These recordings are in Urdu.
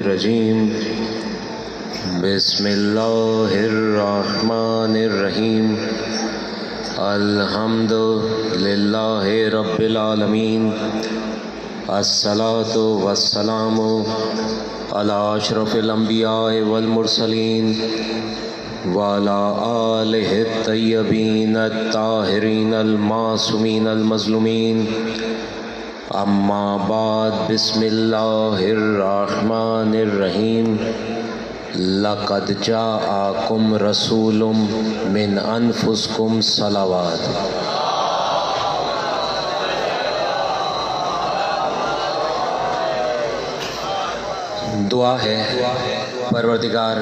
الرجیم بسم اللہ الرحمن الرحیم الحمد للہ رب العالمین الصلاۃ والسلام علی اشرف الانبیاء والمرسلین وعلی آلہ الطیبین الطاہرین المعصومین المظلومین اما بعد بسم اللہ الرحمن الرحیم لقد جاءکم رسول من انفسکم صلوات۔ دعا ہے پروردگار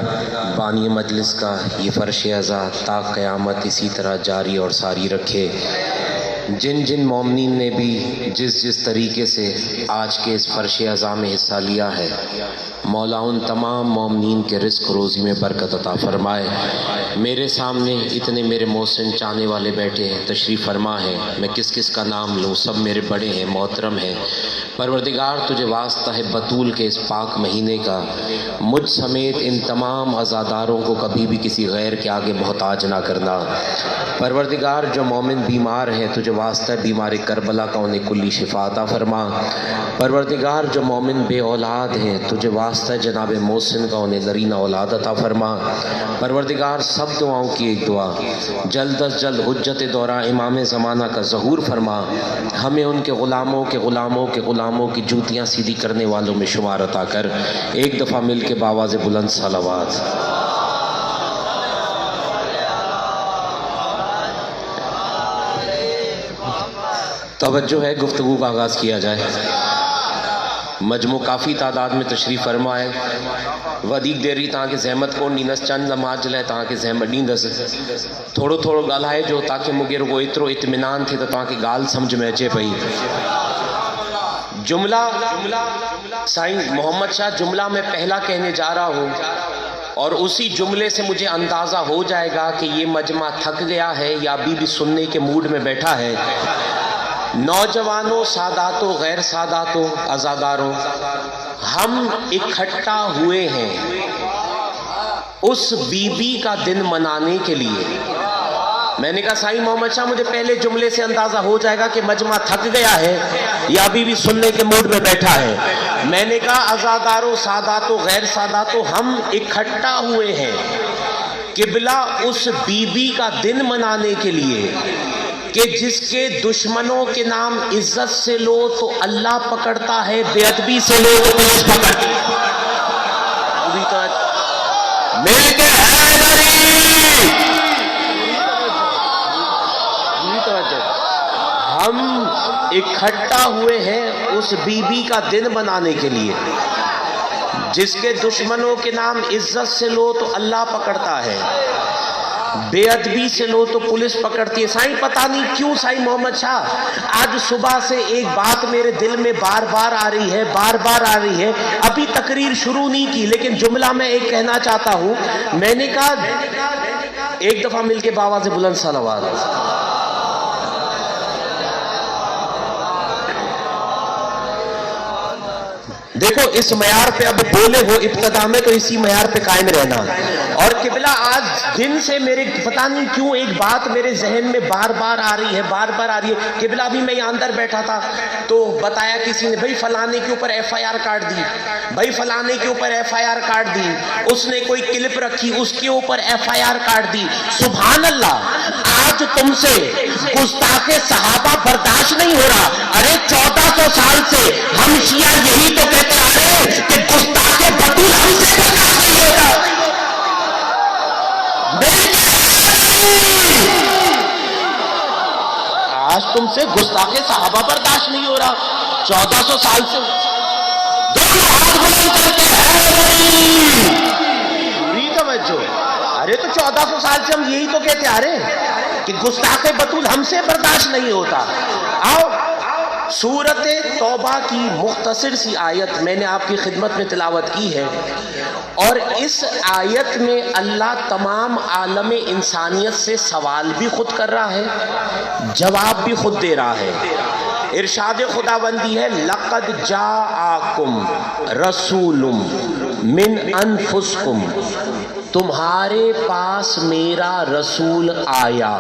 بانی مجلس کا یہ فرش عزا تا قیامت اسی طرح جاری اور ساری رکھے۔ جن جن مومنین نے بھی جس طریقے سے آج کے اس فرش عزا میں حصہ لیا ہے، مولا ان تمام مومنین کے رزق روزی میں برکت عطا فرمائے۔ میرے سامنے اتنے میرے محسن چاہنے والے بیٹھے ہیں، تشریف فرما ہے، میں کس کس کا نام لوں، سب میرے بڑے ہیں، محترم ہیں۔ پروردگار تجھے واسطہ ہے بطول کے اس پاک مہینے کا، مجھ سمیت ان تمام عزاداروں کو کبھی بھی کسی غیر کے آگے محتاج نہ کرنا۔ پروردگار جو مومن بیمار ہیں، تجھے واسطہ ہے بیمار کربلا کا انہیں کلی شفا عطا فرما۔ پروردگار جو مومن بے اولاد ہیں، تجھے واسطہ ہے جناب محسن کا انہیں زرینہ اولاد عطا فرما۔ پروردگار سب دعاؤں کی ایک دعا، جلد از جلد حجت دورہ امام زمانہ کا ظہور فرما، ہمیں ان کے غلاموں کے غلاموں کے غلاموں کی جوتیاں سیدھی کرنے والوں میں شمار عطا کر۔ ایک دفعہ مل کے باواز بلند صلوات۔ توجہ ہے، گفتگو کا آغاز کیا جائے۔ مجموع کافی تعداد میں تشریف فرما ہے، ودیک دیری تاں کہ زحمت کو نینس چند لمحات جلائے تاں کہ زحمت نیندس تھوڑو تھوڑو گالائے جو تاکہ مجھے رگو اترو اطمینان تھے تو تاں کہ گال سمجھ میں اچے پئی۔ جملہ سائیں محمد شاہ جملہ میں پہلا کہنے جا رہا ہوں، اور اسی جملے سے مجھے اندازہ ہو جائے گا کہ یہ مجمع تھک گیا ہے یا ابھی بھی سننے کے موڈ میں بیٹھا ہے۔ نوجوانوں، ساداتوں، غیر ساداتوں، عزاداروں، ہم اکٹھا ہوئے ہیں اس بی بی کا دن منانے کے لیے۔ میں نے کہا سائیں محمد شاہ مجھے پہلے جملے سے اندازہ ہو جائے گا کہ مجمع تھک گیا ہے یا ابھی بھی سننے کے موڈ میں بیٹھا ہے۔ میں نے کہا عزاداروں، ساداتوں، غیر ساداتوں، ہم اکٹھا ہوئے ہیں قبلہ اس بی بی کا دن منانے کے لیے کہ جس کے دشمنوں کے نام عزت سے لو تو اللہ پکڑتا ہے، بے ادبی سے لو تو پولیس پکڑتی ہے۔ مل کے ہم اکٹھا ہوئے ہیں اس بی بی کا دن منانے کے لیے جس کے دشمنوں کے نام عزت سے لو تو اللہ پکڑتا ہے، بے ادبی سے لو تو پولیس پکڑتی ہے۔ سائیں پتہ نہیں کیوں سائیں محمد شاہ آج صبح سے ایک بات میرے دل میں بار بار آ رہی ہے، ابھی تقریر شروع نہیں کی لیکن جملہ میں ایک کہنا چاہتا ہوں۔ میں نے کہا ایک دفعہ مل کے باواز بلند صلوات۔ دیکھو اس معیار پہ اب بولے ہو ابتدا میں تو اسی معیار پہ قائم رہنا۔ اور قبلہ آج دن سے میرے پتہ نہیں کیوں ایک بات میرے ذہن میں بار بار آ رہی ہے۔ قبلہ بھی میں یہاں اندر بیٹھا تھا تو بتایا کسی نے، بھائی فلانے کے اوپر ایف آئی آر کاٹ دی، بھائی فلانے کے اوپر ایف آئی آر کاٹ دی، اس نے کوئی کلپ رکھی اس کے اوپر ایف آئی آر کاٹ دی۔ سبحان اللہ، آج تم سے گستاخ صحابہ برداشت نہیں ہو رہا۔ ارے 1400 سال سے ہم شیعہ یہی تو کہتے آ رہے ہیں کہ گستاخ بطول ہم سے برداشت نہیں ہوتا۔ آج تم سے گستاخ صحابہ برداشت نہیں ہو رہا۔ 1400 سال سے دونوں ہاتھ بلند کر کے پوری توجہ۔ ارے تو 1400 سال سے ہم یہی تو کہتے آ رہے ہیں کہ گستاخ بطول ہم سے برداشت نہیں ہوتا۔ آؤ سورت توبہ کی مختصر سی آیت میں نے آپ کی خدمت میں تلاوت کی ہے، اور اس آیت میں اللہ تمام عالم انسانیت سے سوال بھی خود کر رہا ہے، جواب بھی خود دے رہا ہے۔ ارشاد خداوندی ہے لقد جاءکم رسول من انفسکم، تمہارے پاس میرا رسول آیا.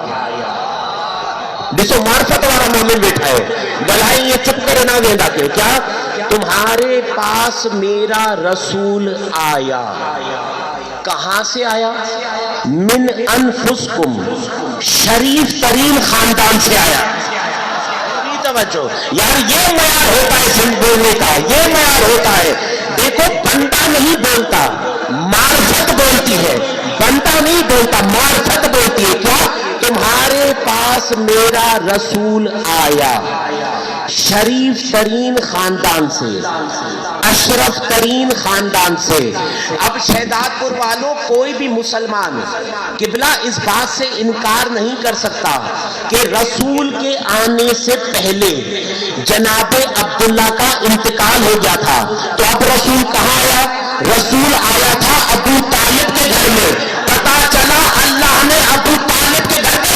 دیکھو معرفت والا مومن بیٹھا ہے، بلائی یہ چپ کرے نہ دینا کہ کیا تمہارے پاس میرا رسول آیا. کہاں سے آیا؟ من انفسکم، شریف ترین خاندان سے آیا. توجہ یار، یہ معیار ہوتا ہے سن بولنے کا، یہ معیار ہوتا ہے. دیکھو بندہ نہیں بولتا، معرفت بولتی ہے. بندہ نہیں بولتا، معرفت بولتی ہے. کیا؟ تمہارے پاس میرا رسول آیا شریف ترین خاندان سے، اشرف ترین خاندان سے. اب شہداد پور والوں، کوئی بھی مسلمان قبلہ اس بات سے انکار نہیں کر سکتا کہ رسول کے آنے سے پہلے جناب عبداللہ کا انتقال ہو گیا تھا. تو اب رسول کہاں آیا؟ رسول آیا تھا ابو طالب کے گھر میں. پتا چلا اللہ نے ابو طالب کے گھر میں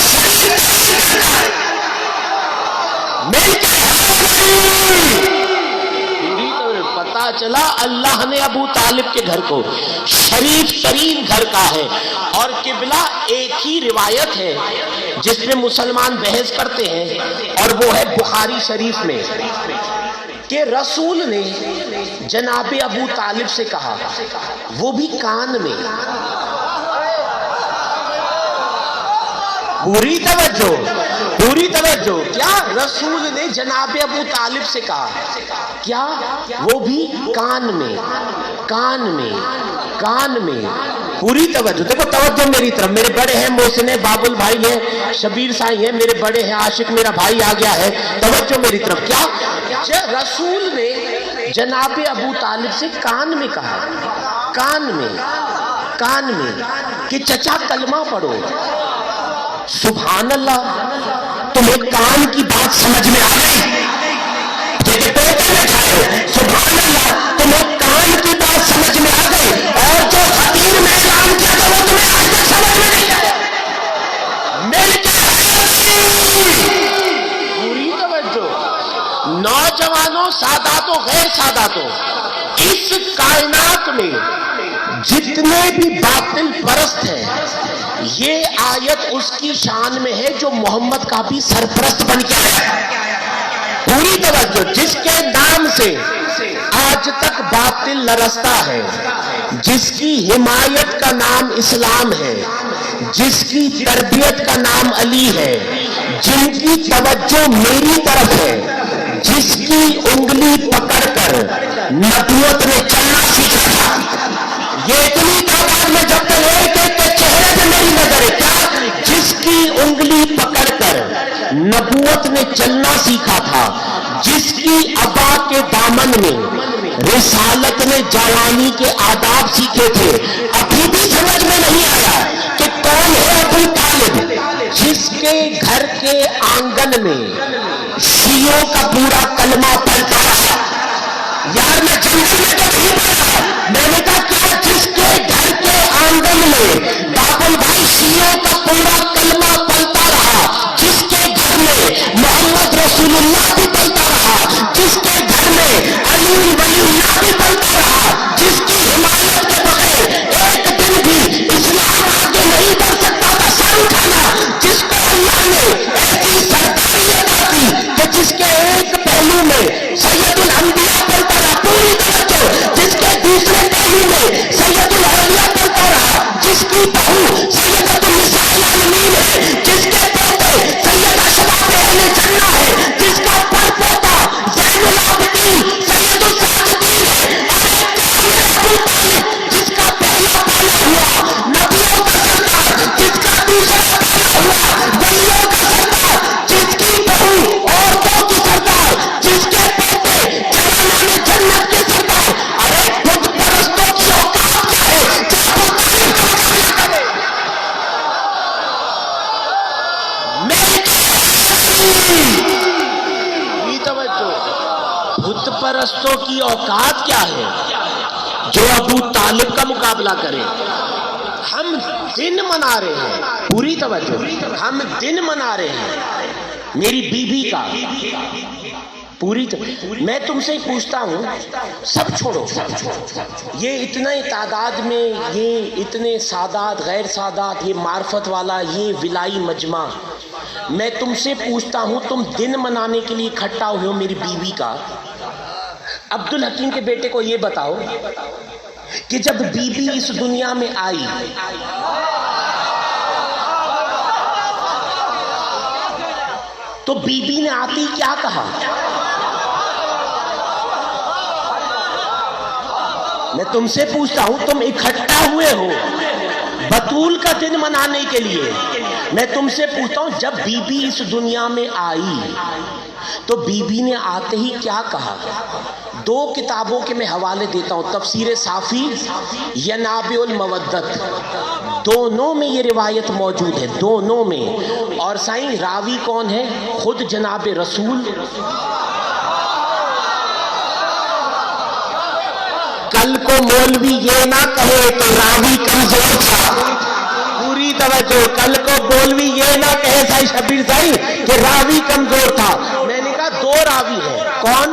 پتا چلا اللہ نے ابو طالب کے گھر کو شریف ترین گھر کا ہے. اور قبلہ ایک ہی روایت ہے جس میں مسلمان بحث کرتے ہیں، اور وہ ہے بخاری شریف میں، کہ رسول نے جناب ابو طالب سے کہا، وہ بھی کان میں. پوری توجہ، پوری توجہ. کیا رسول نے جناب ابو طالب سے کہا؟ کیا؟ وہ بھی کان میں، کان میں، کان میں. پوری توجہ. دیکھو توجہ میری طرف. میرے بڑے ہیں محسن ہے، بابل بھائی ہیں، شبیر سائی ہیں، میرے بڑے ہیں، عاشق میرا بھائی آ گیا ہے. توجہ میری طرف. کیا رسول نے جناب ابو طالب سے کان میں کہا، کان میں، کان میں، کہ چچا کلمہ پڑھو. سبحان اللہ. تمہیں کان کی بات سمجھ میں آ گئی؟ سبحان اللہ. تمہیں کان کی بات سمجھ میں آ گئی، اور جو خطیر میں اعلان کیا تھا وہ تمہیں آج تک سمجھ میں نہیں آیا. پوری توجہ. نوجوانوں، ساداتوں، غیر ساداتوں، اس کائنات میں جتنے بھی باطل پرست ہیں، یہ آیت اس کی شان میں ہے جو محمد کا بھی سرپرست بن کے آیا. پوری توجہ. جس کے نام سے آج تک باطل لرزتا ہے، جس کی حمایت کا نام اسلام ہے، جس کی تربیت کا نام علی ہے، جن کی توجہ میری طرف ہے، جس کی انگلی پکڑ کر نبوت نے چلنا سیکھا تھا. یہ اتنی تعداد میں جب تک ایک ایک کے چہرے پہ میری نظر ہے. کیا؟ جس کی انگلی پکڑ کر نبوت نے چلنا سیکھا تھا، جس کی ابا کے دامن میں رسالت نے جوانی کے آداب سیکھے تھے، ابھی بھی سمجھ میں نہیں آیا کہ کون ہے ابو طالب. جس کے گھر کے آنگن میں شیعوں کا پورا کلمہ پڑھتا رہا. یار میں جنگل میں تو نہیں پڑھا، میں نے کہا کیا جس کے گھر کے آنگن میں بابل بھائی شیعوں کا پورا کلمہ پڑھتا رہا، جس کے گھر میں محمد رسول اللہ بھی پڑھتا رہا، جس کے گھر میں علی ولی اللہ بھی پڑھتا رہا، جس کی حمایت کے بغیر ایک دن بھی اسلام آگے نہیں بڑھ سکتا تھا، سر اٹھانا. جس کو اللہ نے ایسی سرداری عطا کی کہ جس کے ایک پہلو میں سید الانبیاء پڑھتا رہا. پوری توجہ. جس کے دوسرے پہلو میں سید الاولیاء پڑھتا رہا، جس کی بہو سیدۃ النساء العالمین ہے، جس کے پوتے سید اشراف اہل جنہ ہے، جس کا پڑپوتا زین العابدین سید الساجدین ہے. ابو طالب جس کا پہلا بالا ہوا نبیوں کا سردار، جس کا دوسرا بالا ہوا ولیوں کا سردار، جس کی بہو عورتوں کی سردار، جس کے پوتے جوانان جنت کے سردار. ارے خود پرستوں کی اوقات کیا ہے جو ابو طالب کا مقابلہ کرے؟ میری توجہ. بت پرستوں کی اوقات کیا ہے جو ابو طالب کا مقابلہ کرے؟ ہم دن منا رہے ہیں. پوری توجہ. ہم دن منا رہے ہیں میری بیوی کا. میں تم سے پوچھتا ہوں، سب چھوڑو، یہ اتنے تعداد میں، یہ اتنے سادات غیر سادات، یہ معرفت والا، یہ ولائی مجمع، میں تم سے پوچھتا ہوں، تم دن منانے کے لیے اکٹھا ہوئے ہو میری بیوی کا، عبدالحکیم کے بیٹے کو یہ بتاؤ کہ جب بی بی اس دنیا میں آئی تو بی بی نے آتی کیا کہا؟ میں تم سے پوچھتا ہوں، تم اکٹھا ہوئے ہو بطول کا دن منانے کے لیے، میں تم سے پوچھتا ہوں جب بی بی اس دنیا میں آئی تو بی بی نے آتے ہی کیا کہا؟ دو کتابوں کے میں حوالے دیتا ہوں، تفسیر صافی، ینابع المودت، دونوں میں یہ روایت موجود ہے، دونوں میں۔ اور سائیں راوی کون ہے؟ خود جناب رسول۔ کل کو مولوی یہ نہ کہے کہ راوی کمزور تھا، پوری توجہ، کل کو مولوی یہ نہ کہے سائیں شبیر سائیں کہ راوی کمزور تھا، میں نے کہا دو راوی ہیں، کون؟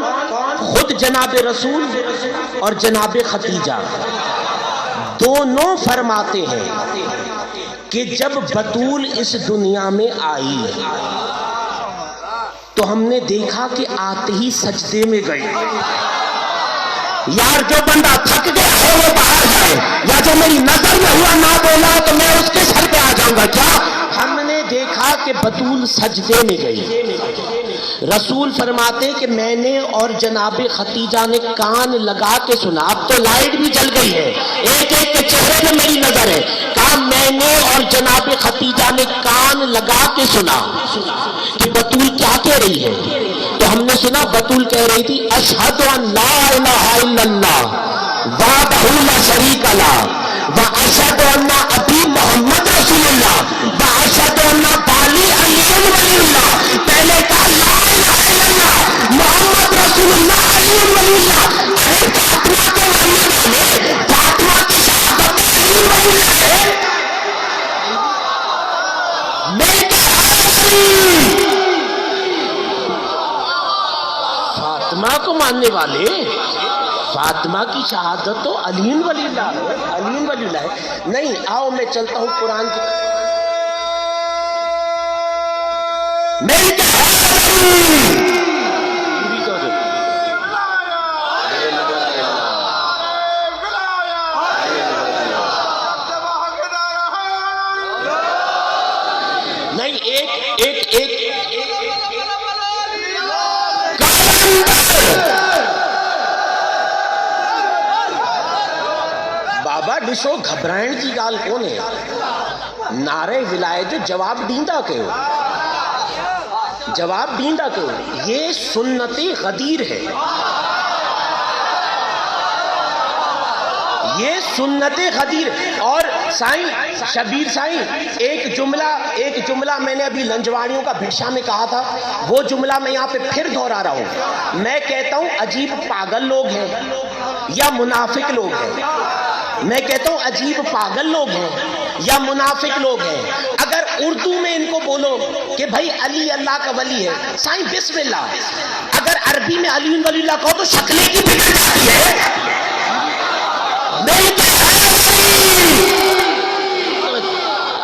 خود جناب رسول اور جناب ختیجہ، دونوں فرماتے ہیں کہ جب بطول اس دنیا میں آئی تو ہم نے دیکھا کہ آتے ہی سجدے میں گئی۔ یار جو بندہ تھک گیا ہے وہ باہر جائے، یا جو میری نظر میں ہوا نہ بولا تو میں اس کے سر پہ آ جاؤں گا۔ کیا؟ ہم نے دیکھا کہ بطول سجدے میں گئی۔ رسول فرماتے کہ میں نے اور جناب ختیجہ نے کان لگا کے سنا، اب تو لائٹ بھی جل گئی ہے، ایک ایک کے چہرے میں میری نظر ہے، کہا میں نے اور جناب ختیجہ نے کان لگا کے سنا کہ بطول کیا کہہ رہی ہے۔ تو ہم نے سنا بطول کہہ رہی تھی اشہد ان لا الہ الا اللہ وحدہ لا شریک لہ واشہد ان ابی محمد رسول اللہ واشہد ان بالی علی ولی اللہ۔ پہلے کہا لا الہ الا اللہ محمد رسول اللہ علی ولی اللہ، ارے فاطمہ کے ماننے والے، فاطمہ کی شہادت علی ولی اللہ ہے۔ میں فاطمہ کو ماننے والے، فاطمہ کی شہادت تو علی ولی اللہ ہے، علی ولی اللہ ہے۔ نہیں، آؤ میں چلتا ہوں قرآن کی نہیں، ایک بابا ڈشو گھبرائن کی گال کون ہے؟ نعرے ولایت جو جواب دیندا کہو، جواب دیندا کہو، یہ سنت غدیر ہے، یہ سنت غدیر۔ اور سائیں شبیر سائیں ایک جملہ میں نے ابھی لنجواڑیوں کا بھٹشا میں کہا تھا، وہ جملہ میں یہاں پہ پھر دہرا رہا ہوں۔ میں کہتا ہوں عجیب پاگل لوگ ہیں یا منافق لوگ ہیں، میں کہتا ہوں عجیب پاگل لوگ ہیں یا منافق لوگ ہیں۔ اگر اردو میں ان کو بولو کہ بھائی علی اللہ کا ولی ہے، سائیں بسم اللہ، اگر عربی میں علی ولی اللہ کہو تو شکلیں کی بگڑ جاتی ہے۔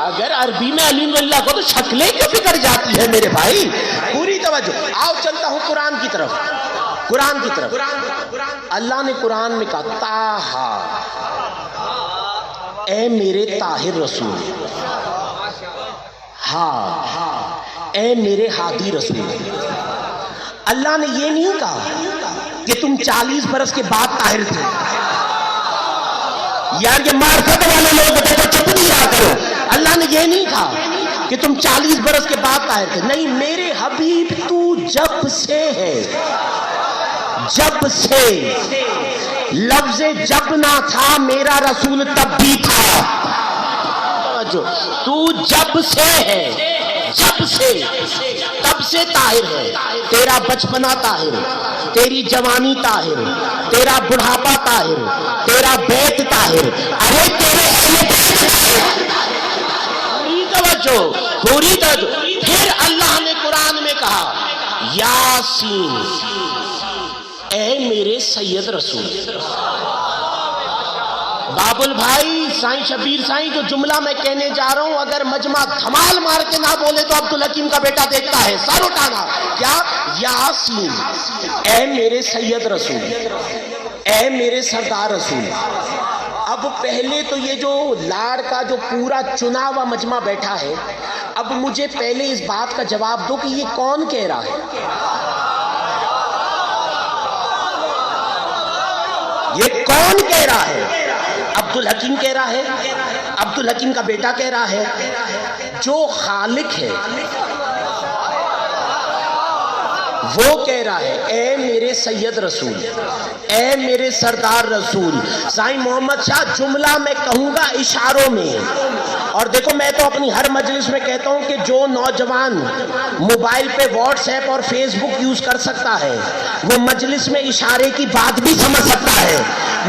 اگر عربی میں علی ولی اللہ کہو تو شکلیں کیوں بگڑ جاتی ہے میرے بھائی؟ پوری توجہ، آؤ چلتا ہوں قرآن کی طرف، قرآن کی طرف۔ اللہ نے قرآن میں کہا طٰہٰ، اے میرے طاہر رسول، ہاں اے میرے ہادی رسول۔ اللہ نے یہ نہیں کہا کہ تم 40 برس کے بعد طاہر تھے، یار یہ معرفت والے لوگ تھے تو چپ نہیں رہا کرو۔ اللہ نے یہ نہیں کہا کہ تم 40 برس کے بعد طاہر تھے، نہیں، میرے حبیب تو جب سے ہے، جب سے، لفظ جب نہ تھا میرا رسول تب بھی تھا۔ تو جب سے ہے، جب سے، تب سے طاہر ہے، تیرا بچپنا طاہر، تیری جوانی طاہر، تیرا بڑھاپا طاہر، تیرا بیت طاہر، ارے تیرے اہل بیت طاہر۔ پوری توجہ، پوری توجہ۔ پھر اللہ نے قرآن میں کہا یاسین اے میرے سید رسول. بابل بھائی، سائیں شبیر سائیں، جو جملہ میں کہنے جا رہا ہوں اگر مجمع دھمال مار کے نہ بولے تو عبدالحکیم کا بیٹا دیکھتا ہے. سر اٹھانا. کیا؟ یاسین اے میرے سید رسول، اے میرے سردار رسول. اب پہلے تو یہ جو لاڑ کا جو پورا چنا ہوا مجمع بیٹھا ہے، اب مجھے پہلے اس بات کا جواب دو کہ یہ کون کہہ رہا ہے؟ یہ کون کہہ رہا ہے؟ عبدالحکیم کہہ رہا ہے، عبدالحکیم کا بیٹا کہہ رہا ہے. جو خالق ہے وہ کہہ رہا ہے اے میرے سید رسول، اے میرے سردار رسول. سائیں محمد شاہ جملہ میں کہوں گا اشاروں میں. اور دیکھو میں تو اپنی ہر مجلس میں کہتا ہوں کہ جو نوجوان موبائل پہ واٹس ایپ اور فیس بک یوز کر سکتا ہے وہ مجلس میں اشارے کی بات بھی سمجھ سکتا ہے.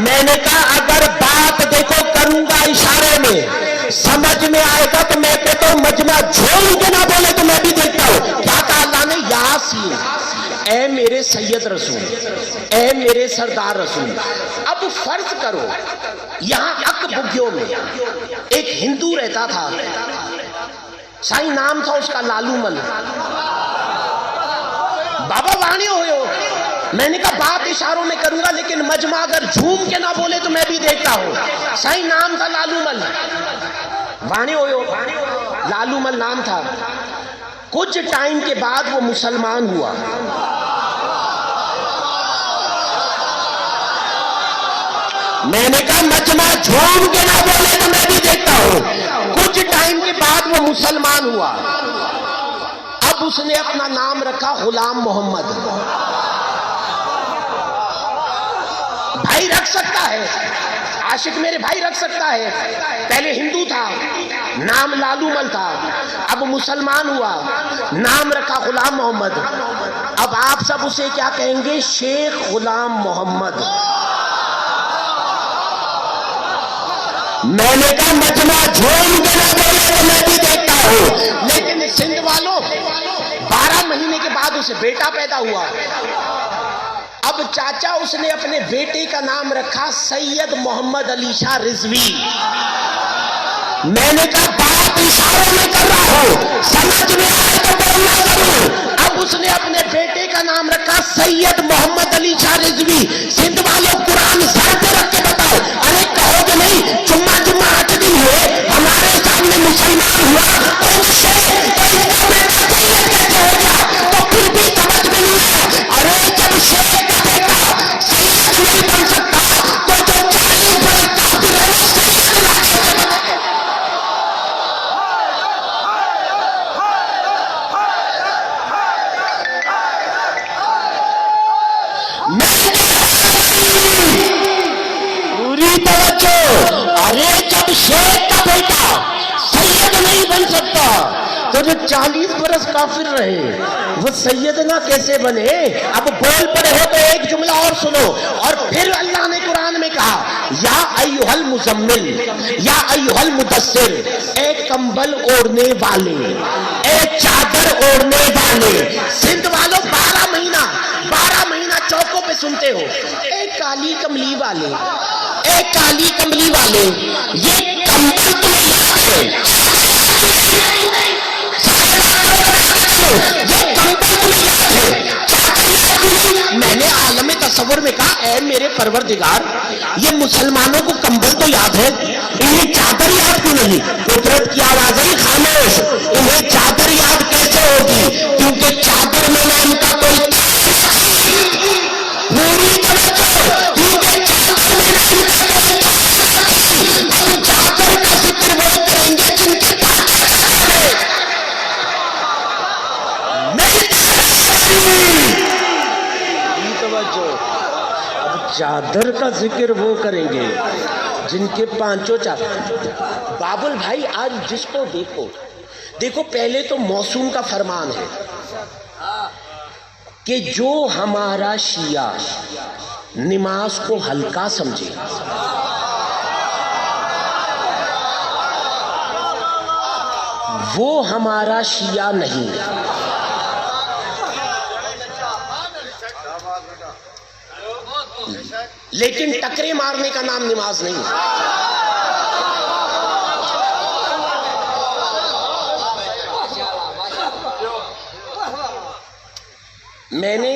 میں نے کہا اگر بات دیکھو کروں گا اشارے میں، سمجھ میں آئے گا تو میں کہتا ہوں مجمع جھول کے نہ بولے تو میں بھی دیکھتا ہوں. کیا کہا اللہ نے؟ یاسین اے میرے سید رسول، اے میرے سردار رسول. اب فرض کرو یہاں اک بگیوں میں ایک ہندو رہتا تھا، سائیں نام تھا اس کا لالو مل. بابا وانی ہوئے ہو. میں نے کہا بات اشاروں میں کروں گا لیکن مجمع اگر جھوم کے نہ بولے تو میں بھی دیکھتا ہوں. سائیں نام تھا لالو مل. وانی ہوئے ہو. لالو مل نام تھا. کچھ ٹائم کے بعد وہ مسلمان ہوا. میں نے کہا مجمع جھوم کے نہ بولے تو میں بھی دیکھتا ہوں. کچھ ٹائم کے بعد وہ مسلمان ہوا. اب اس نے اپنا نام رکھا غلام محمد. بھائی رکھ سکتا ہے، عاشق میرے بھائی رکھ سکتا ہے. پہلے ہندو تھا، نام لالو مل تھا. اب مسلمان ہوا، نام رکھا غلام محمد. اب آپ سب اسے کیا کہیں گے؟ شیخ غلام محمد. میں نے کہا مجمع جھوم کے نہ بولے تو میں بھی دیکھتا ہوں. لیکن سندھ والوں 12 مہینے کے بعد اسے بیٹا پیدا ہوا. اب چاچا اس نے اپنے بیٹے کا نام رکھا سید محمد علی شاہ رضوی. میں نے کہا بات اشاروں میں کر رہا ہوں، سمجھ میں آئے تو بولنا ضرور. اب اس نے اپنے بیٹے کا نام رکھا سید محمد علی شاہ رضوی. سندھ والوں قرآن سر پہ رکھ کے بتاؤ. ارے کہو گے نہیں جمعہ 8 دن ہوئے ہمارے سامنے مسلمان ہوا تو شیخ تو اس کا بیٹا سید کیسے ہو گیا؟ تو پھر بھی سمجھ میں نہیں آیا. ارے جب شیخ کا بیٹا سید نہیں بن سکتا تو جو 40 برس کافر ہے وہ سید نہ کیسے بنے؟ پوری توجہ. ارے جب شیخ کا بیٹا سید نہیں بن سکتا تو جو 40 برس کافر رہے وہ سیدنا کیسے بنے؟ اب بول پڑے ہو تو ایک جملہ اور سنو. اور پھر اللہ نے قرآن میں کہا یا ایھا المزمل، یا ایھا المدثر، اے کمبل اوڑھنے والے، اے چادر اوڑھنے والے. سندھ والوں 12 مہینہ چوکوں پہ سنتے ہو اے کالی کملی والے، اے کالی کملی والے. یہ کمبل تمہیں یاد ہے؟ یہ کمبل تمہیں یاد ہے؟ میں نے عالم تصور میں کہا اے میرے پروردگار یہ مسلمانوں کو کمبل تو یاد ہے، انہیں چادر یاد کیوں نہیں؟ قدرت کی آواز ہے خاموش. انہیں چادر یاد کیسے ہوگی؟ کیونکہ چادر میں نہ ان کا کوئی پوری توجہ. کیونکہ چادر میں نہ ان کا کوئی ہم چادر کا ذکر وہ کریں گے جن کے پاس چادر کا ذکر وہ کریں گے جن کے پانچوں چادر. بابل بھائی آج جس کو دیکھو پہلے تو موسوم کا فرمان ہے کہ جو ہمارا شیعہ نماز کو ہلکا سمجھے، وہ ہمارا شیعہ نہیں. لیکن ٹکرے مارنے کا نام نماز نہیں ہے۔ میں نے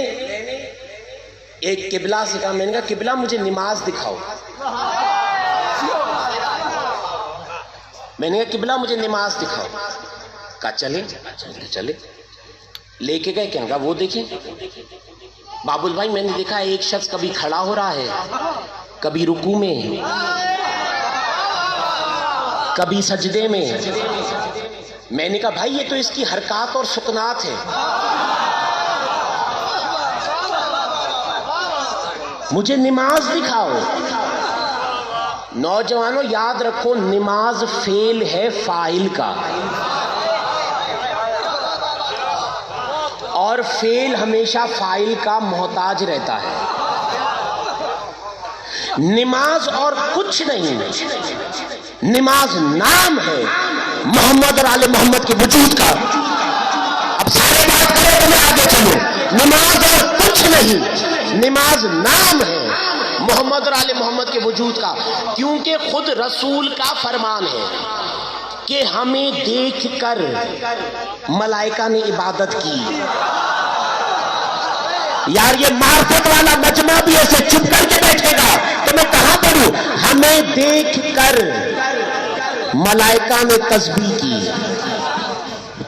ایک قبلہ سے کہا، میں نے کہا قبلہ مجھے نماز دکھاؤ۔ میں نے کہا قبلہ مجھے نماز دکھاؤ۔ کہا چلے چلے، لے کے گئے، کہا وہ دیکھیں بابول بھائی، میں نے دیکھا ایک شخص کبھی کھڑا ہو رہا ہے، کبھی رکوع میں، کبھی سجدے میں۔ میں نے کہا بھائی یہ تو اس کی حرکات اور سکنات ہے، مجھے نماز دکھاؤ۔ نوجوانوں یاد رکھو، نماز فعل ہے فاعل کا، اور فعل ہمیشہ فاعل کا محتاج رہتا ہے۔ نماز اور کچھ نہیں، نماز نام ہے محمد اور آل محمد کے وجود کا۔ اب سارے بات کریں تو میں آگے چلوں۔ نماز اور کچھ نہیں، نماز نام ہے محمد اور آل محمد کے وجود کا، کیونکہ خود رسول کا فرمان ہے کہ ہمیں دیکھ کر ملائکہ نے عبادت کی۔ یار یہ معرفت والا مجمع بھی ایسے چپ کر کے بیٹھے گا تو میں کہاں پڑھوں؟ ہمیں دیکھ کر ملائکہ نے تسبیح کی۔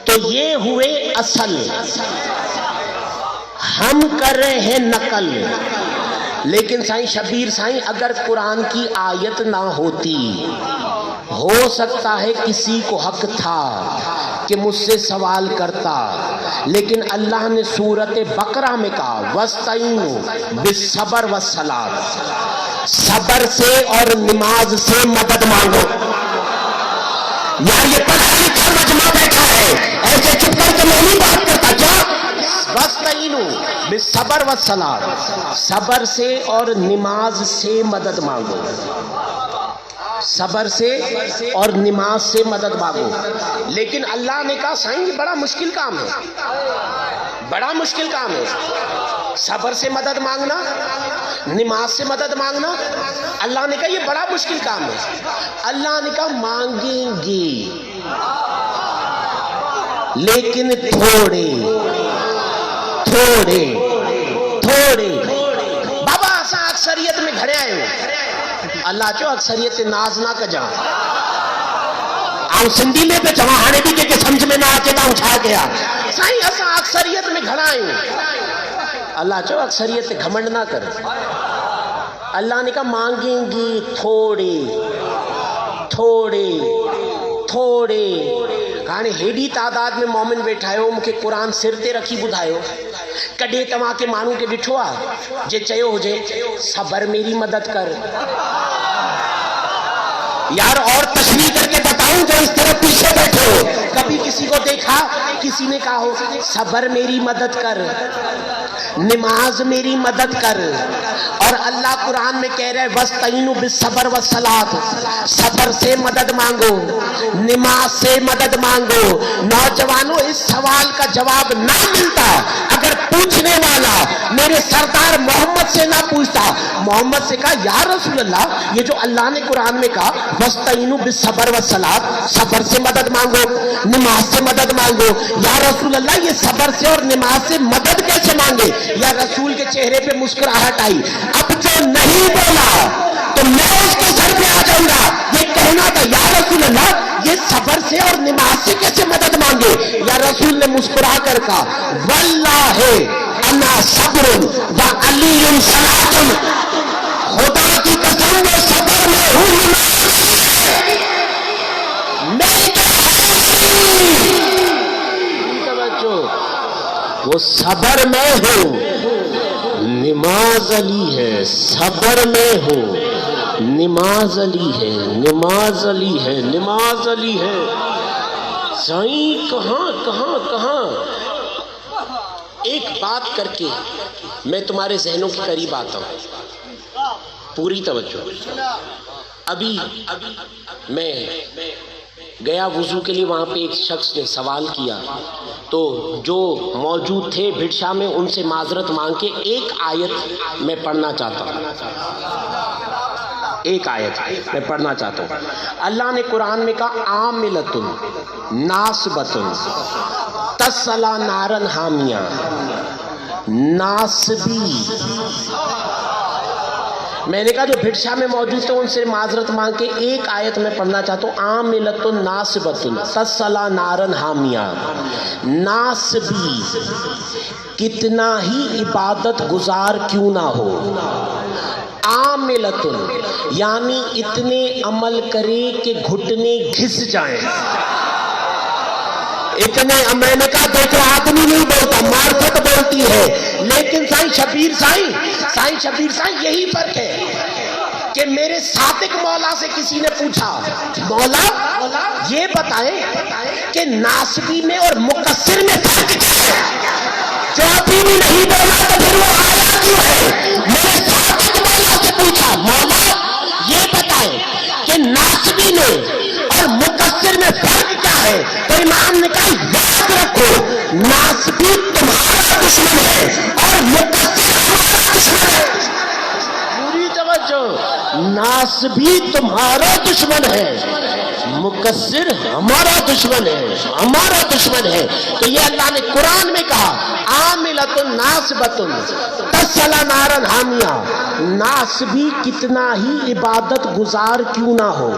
تو یہ ہوئے اصل، ہم کر رہے ہیں نقل۔ لیکن سائیں شبیر سائیں، اگر قرآن کی آیت نہ ہوتی، ہو سکتا ہے کسی کو حق تھا کہ مجھ سے سوال کرتا، لیکن اللہ نے سورۃ بقرہ میں کہا وَاسْتَعِینُوا بِالصَّبْرِ وَالصَّلَاةِ، صبر سے اور نماز سے مدد مانگو۔ یار یہ پڑھا لکھا مجمع بیٹھا ہے، ایسے چپ کر کے میں نہیں بات کرتا کیا؟ وَاسْتَعِینُوا بِالصَّبْرِ وَالصَّلَاةِ، صبر سے اور نماز سے مدد مانگو، صبر سے اور نماز سے مدد مانگو۔ لیکن اللہ نے کہا سائیں یہ بڑا مشکل کام ہے، بڑا مشکل کام ہے، صبر سے مدد مانگنا، نماز سے مدد مانگنا۔ اللہ نے کہا یہ بڑا مشکل کام ہے۔ اللہ نے کہا مانگیں گے لیکن تھوڑے تھوڑے تھوڑے۔ بابا اسا اکثریت میں گھڑے آئے ہوں، اللہ چو اکثریت ناز نہ کجا آؤں سندھی میں پہ چواں ہانے بھی کہ سمجھ میں نہ آکے تاؤں چھا گیا سائیں اسا اکثریت میں گھڑا آئے ہوں۔ اللہ چو اکثریت سے گھمنڈ نہ کر۔ اللہ نے کہا مانگیں گی تھوڑے تھوڑے تھوڑے۔ کہانے ہیڈی تعداد میں مومن بیٹھائے ہو، مکھے قرآن سر تے رکھی بدھائے ہو۔ کڈے تمہاں کے مانوں کے بٹھو آ جے چاہیے ہو جے صبر میری مدد کر۔ یار اور تشریح کر کے بتاؤں جو اس طرح پیچھے بیٹھے ہو، کبھی کسی کو دیکھا کسی نے کہا ہو صبر میری مدد کر، نماز میری مدد کر؟ اور اللہ قرآن میں کہہ رہے وَاسْتَعِینُوا بِالصَّبْرِ وَالصَّلَاةِ، صبر سے مدد مانگو، نماز سے مدد مانگو۔ نوجوانوں اس سوال کا جواب نہ ملتا اگر پوچھنے والا میرے سردار محمد سے نہ پوچھتا۔ محمد سے کہا یا رسول اللہ، یہ جو اللہ نے قرآن میں کہا وَاسْتَعِینُوا بِالصَّبْرِ وَالصَّلَاةِ، صبر سے مدد مانگو، نماز سے مدد مانگو، یا رسول اللہ یہ صبر سے اور نماز سے مدد کیسے مانگے؟ یا رسول کے چہرے پہ مسکراہٹ آئی۔ اب جو نہیں بولا تو میں اس کے سر پہ آ جاؤں گا، یہ کہنا تھا یا رسول اللہ یہ صبر سے اور نماز سے کیسے مدد مانگے؟ یا رسول نے مسکرا کر کہا واللہ انا صبر وعلی صلاۃ، خدا کی قسم میں صبر میں ہوں، وہ صبر میں ہوں، نماز علی ہے، صبر میں ہوں، نماز علی ہے، نماز علی ہے، نماز علی ہے۔ سائیں کہاں کہاں کہاں ایک بات کر کے میں تمہارے ذہنوں کے قریب آتا ہوں، پوری توجہ۔ ابھی میں گیا وضو کے لیے، وہاں پہ ایک شخص نے سوال کیا تو جو موجود تھے بھٹشا میں ان سے معذرت مانگ کے ایک آیت میں پڑھنا چاہتا ہوں، ایک آیت میں پڑھنا چاہتا ہوں۔ اللہ نے قرآن میں کہا عاملۃ ناصبۃ تصلی نارا حامیہ، ناصبی۔ میں نے کہا جو بھٹشا میں موجود تھے ان سے معذرت مانگ کے ایک آیت میں پڑھنا چاہتا ہوں، عاملۃ ناصبۃ تصلی نارا حامیہ، ناصبی کتنا ہی عبادت گزار کیوں نہ ہو، عاملۃ یعنی اتنے عمل کرے کہ گھٹنے گھس جائیں، اتنے۔ میں نے کہا دوسرا آدمی نہیں بولتا، معرفت بولتی ہے، لیکن سائیں شبیر سائیں یہی فرق ہے کہ میرے صادق مولا سے کسی نے پوچھا مولا یہ بتائیں کہ ناسبی میں اور مقصر میں فرق کیا ہے؟ جو ابھی بھی نہیں بولا تو پھر وہ آیا کیوں ہے؟ میرے صادق مولا سے پوچھا مولا یہ بتائیں کہ ناسبی میں اور مقصر میں فرق کیا ہے؟ تو امام نے کہا یاد رکھو ناسبی تمہارا دشمن ہے اور مقصر ہمارا دشمن ہے۔ پوری توجہ، ناسبی تمہارا دشمن ہے، مقصر ہمارا دشمن ہے۔ تو یہ اللہ نے قرآن میں کہا عاملۃ ناصبۃ تصلی نارا حامیہ، ناصبی کتنا ہی عبادت گزار کیوں نہ ہو،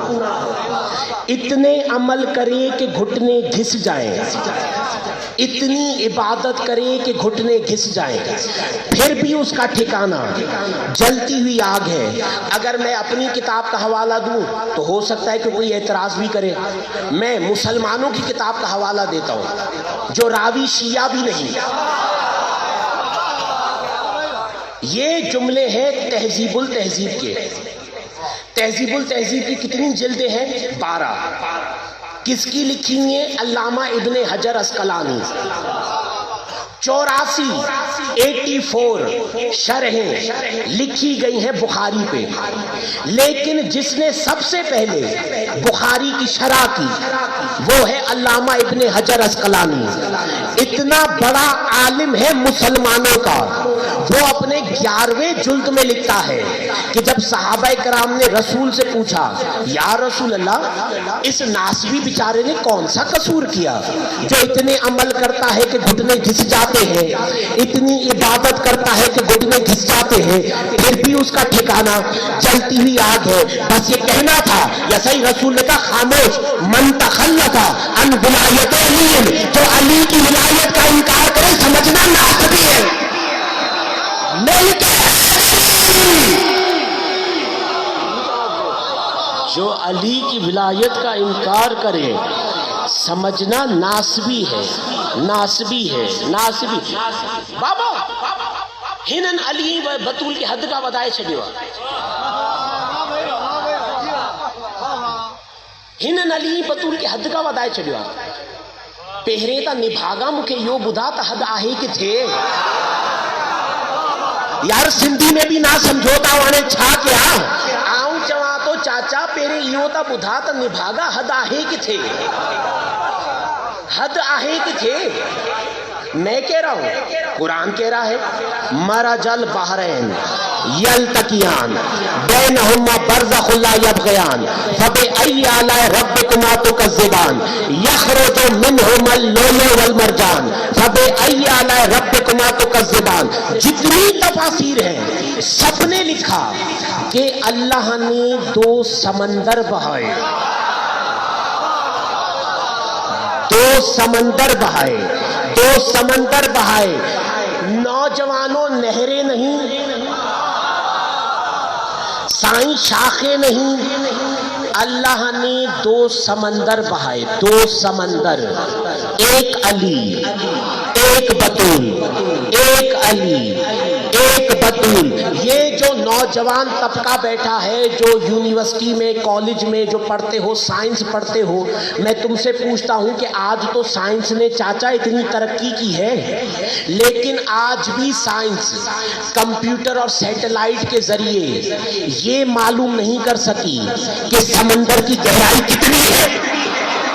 اتنے عمل کرے کہ گھٹنے گھس جائیں، اتنی عبادت کرے کہ گھٹنے گھس جائیں، پھر بھی اس کا ٹھکانہ جلتی ہوئی آگ ہے۔ اگر میں اپنی کتاب کا حوالہ دوں تو ہو سکتا ہے کہ کوئی اعتراض بھی کرے، میں مسلمانوں کی کتاب کا حوالہ دیتا ہوں جو راوی شیعہ بھی نہیں۔ یہ جملے ہیں تہذیب التہذیب کے۔ تہذیب التہذیب کی کتنی جلدیں ہیں؟ 12۔ کس کی لکھی ہوئی ہیں؟ علامہ ابن حجر اسقلانی۔ 84 شرحیں لکھی گئی ہیں بخاری پہ، لیکن جس نے سب سے پہلے بخاری کی شرح کی وہ ہے علامہ ابن حجر اسقلانی۔ اتنا بڑا عالم ہے مسلمانوں کا، وہ اپنے 11ویں جلد میں لکھتا ہے کہ جب صحابہ کرام نے رسول سے پوچھا یا رسول اللہ اس ناسبی بیچارے نے کون سا قصور کیا جو اتنے عمل کرتا ہے کہ گھٹنے گھس جاتے ہیں، اتنی عبادت کرتا ہے کہ گھٹنے گھس جاتے ہیں، پھر بھی اس کا ٹھکانہ جلتی ہوئی آگ ہے، بس یہ کہنا تھا یا صحیح رسول نے کہا خاموش من تخلف عن ولایت علی، جو علی کی ولایت کا انکار کرے سمجھنا ناسبی ہے۔ جو علی کی ولایت کا انکار کرے سمجھنا ناسبی ہے، ناسبی ہے، ناسبی۔ بابا ہنن علی و بطول کی حد کا ودائے چھڑیوا، ہنن علی بطول کی حد کا ودائے چھڑیوا، پہرے تا نبھاگا مکے یو بدھا تا حد آہی کے تھے۔ یار سندھی میں بھی نہ سمجھوتا وانے چھا کیا آؤں چواں تو چاچا پیرے یوں تا بدھا تا نبھاگا حد آہے کی تھے، حد آہے کی تھے۔ میں کہہ رہا ہوں، قرآن کہہ رہا ہے مرج البحرین یلتقیان بینہما برزخ لا یبغیان فبأی آلاء ربکما تکذبان یخرج منہما اللؤلؤ والمرجان فبأی آلاء ربکما تکذبان۔ جتنی تفاسیر ہیں سب نے لکھا کہ اللہ نے 2 سمندر بہائے، 2 سمندر بہائے، 2 سمندر بہائے۔ نوجوانوں نہریں نہیں، سائیں شاخیں نہیں، اللہ نے 2 سمندر بہائے، 2 سمندر، ایک علی، ایک بطول، ایک علی، ایک بطول۔ یہ جو نوجوان طبقہ بیٹھا ہے جو یونیورسٹی میں کالج میں جو پڑھتے ہو، سائنس پڑھتے ہو، میں تم سے پوچھتا ہوں کہ آج تو سائنس نے چاچا اتنی ترقی کی ہے، لیکن آج بھی سائنس کمپیوٹر اور سیٹلائٹ کے ذریعے یہ معلوم نہیں کر سکی کہ سمندر کی گہرائی کتنی ہے۔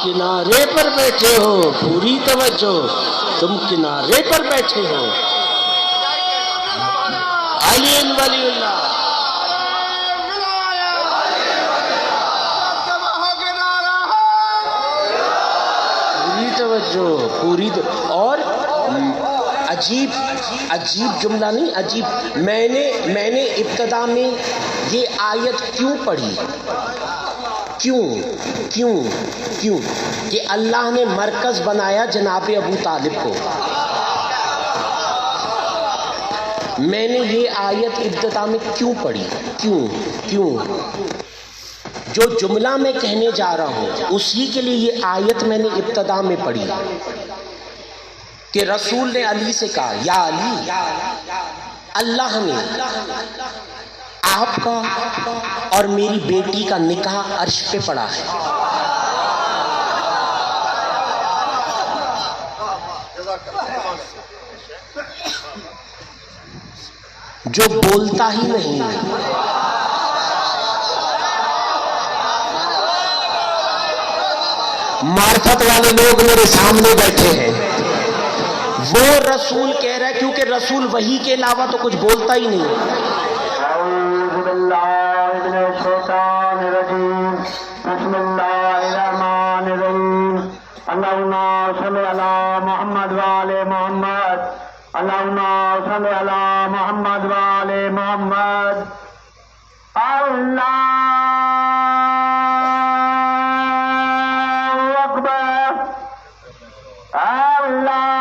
کنارے پر بیٹھے ہو پوری توجہ تم کنارے پر بیٹھے ہو علی ولی اللہ پوری توجہ اور عجیب جملہ نہیں عجیب میں نے ابتدا میں یہ آیت کیوں پڑھی کیوں کہ اللہ نے مرکز بنایا جناب ابو طالب کو میں نے یہ آیت ابتدا میں کیوں پڑھی کیوں جو جملہ میں کہنے جا رہا ہوں اسی کے لیے یہ آیت میں نے ابتدا میں پڑھی کہ رسول نے علی سے کہا یا علی اللہ نے آپ کا اور میری بیٹی کا نکاح عرش پہ پڑا ہے جو بولتا ہی نہیں معرفت والے لوگ میرے سامنے بیٹھے ہیں وہ رسول کہہ رہا ہے کیونکہ رسول وحی کے علاوہ تو کچھ بولتا ہی نہیں اعوذ باللہ من الشیطان الرجیم بسم اللہ الرحمن الرحیم اللہم صلی علی محمد وآل محمد اللہم صلی علی محمد وآل محمد اللہ اکبر اللہ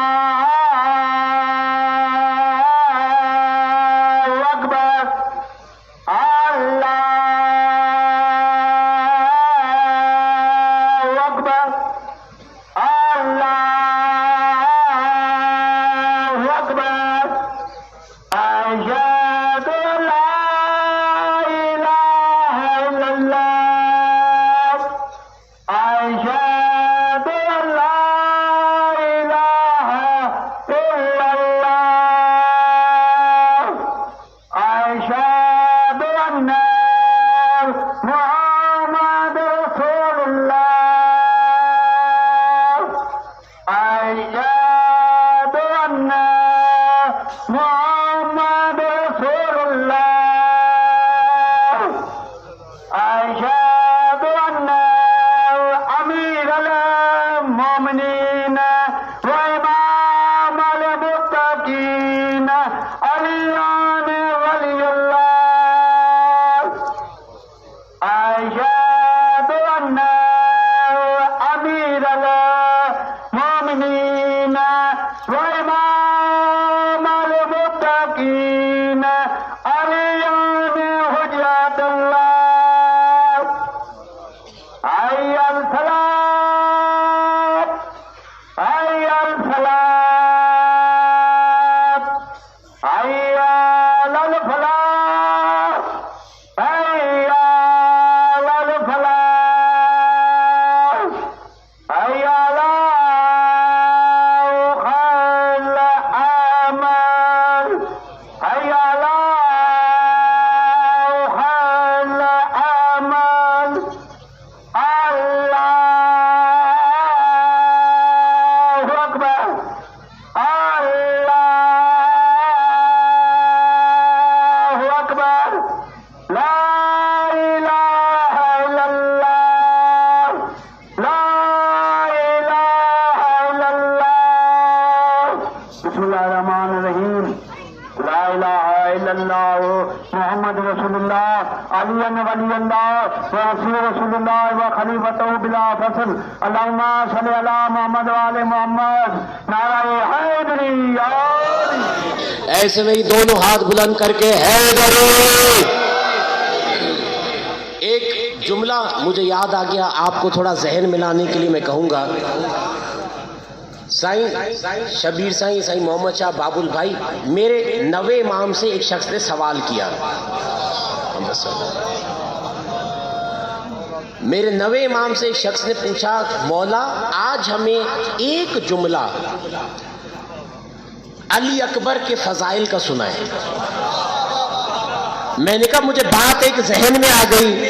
محمد رسول اللہ علی ولی اللہ رسول اللہ و خلیفتہ بلا فصل اللہم صلی علی محمد وآل محمد نعرہ حیدری ایسے میں دونوں ہاتھ بلند کر کے حیدری ایک جملہ مجھے یاد آ گیا آپ کو تھوڑا ذہن ملانے کے لیے میں کہوں گا سائیں شبیر سائیں محمد شاہ بابل بھائی میرے نوے امام سے ایک شخص نے سوال کیا میرے نوے امام سے ایک شخص نے پوچھا مولا آج ہمیں ایک جملہ علی اکبر کے فضائل کا سنا ہے میں نے کہا مجھے بات ایک ذہن میں آ گئی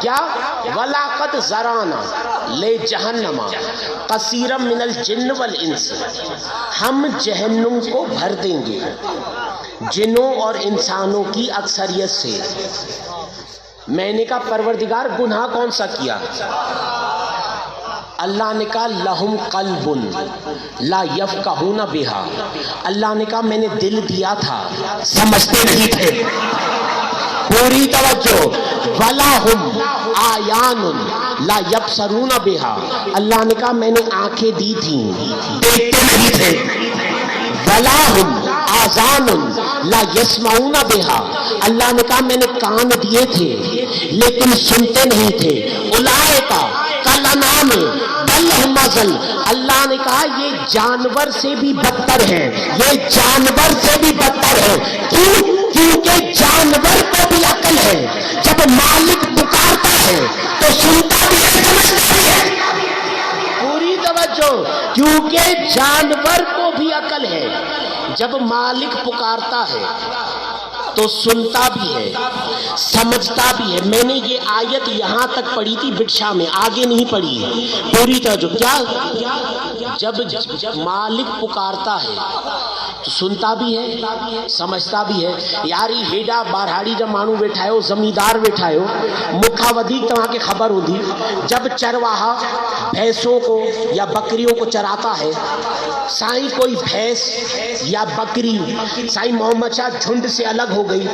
کیا وَلَقَدْ زَرَعْنَا لِجَهَنَّمَ كَثِيرًا مِنَ الْجِنِّ وَالْإِنسِ، ہم جہنم کو بھر دیں گے جنوں اور انسانوں کی اکثریت سے۔ میں نے کہا پروردگار گناہ کون سا کیا؟ اللہ نے کہا لہم قلب لا یفقہون بہا، اللہ نے کہا میں نے دل دیا تھا سمجھتے نہیں تھے۔ پوری توجہ، وَلَهُمْ آیان لا یبصرون بہا، اللہ نے کہا میں نے آنکھیں دی تھیں دیکھتے نہیں تھے۔ وَلَهُمْ آذان لا یسمعون بہا، اللہ نے کہا میں نے کان دیے تھے لیکن سنتے نہیں تھے۔ اولئک کالانعام بل ہم اضل، اللہ نے کہا یہ جانور سے بھی بدتر ہے، یہ جانور سے بھی بدتر ہے۔ کیوں؟ کیونکہ جانور کو بھی عقل ہے، جب مالک پکارتا ہے تو سنتا بھی ہے سمجھتا بھی ہے۔ پوری توجہ، کیونکہ جانور کو بھی عقل ہے، جب مالک پکارتا ہے تو سنتا بھی ہے سمجھتا بھی ہے۔ میں نے یہ آیت یہاں تک پڑھی تھی بٹشاہ میں، آگے نہیں پڑھی ہے۔ پوری توجہ، کیا جب مالک پکارتا ہے تو سنتا بھی ہے سمجھتا بھی ہے۔ یاری ہیڈا بارہاڑی جب مانو بیٹھا ہے زمیندار بیٹھا ہے مکھا ودیک تو وہاں کی خبر ہوتی، جب چرواہا بھینسوں کو یا بکریوں کو چراتا ہے، سائیں کوئی بھینس یا بکری سائیں محمد شاہ جھنڈ سے الگ ہو گئی،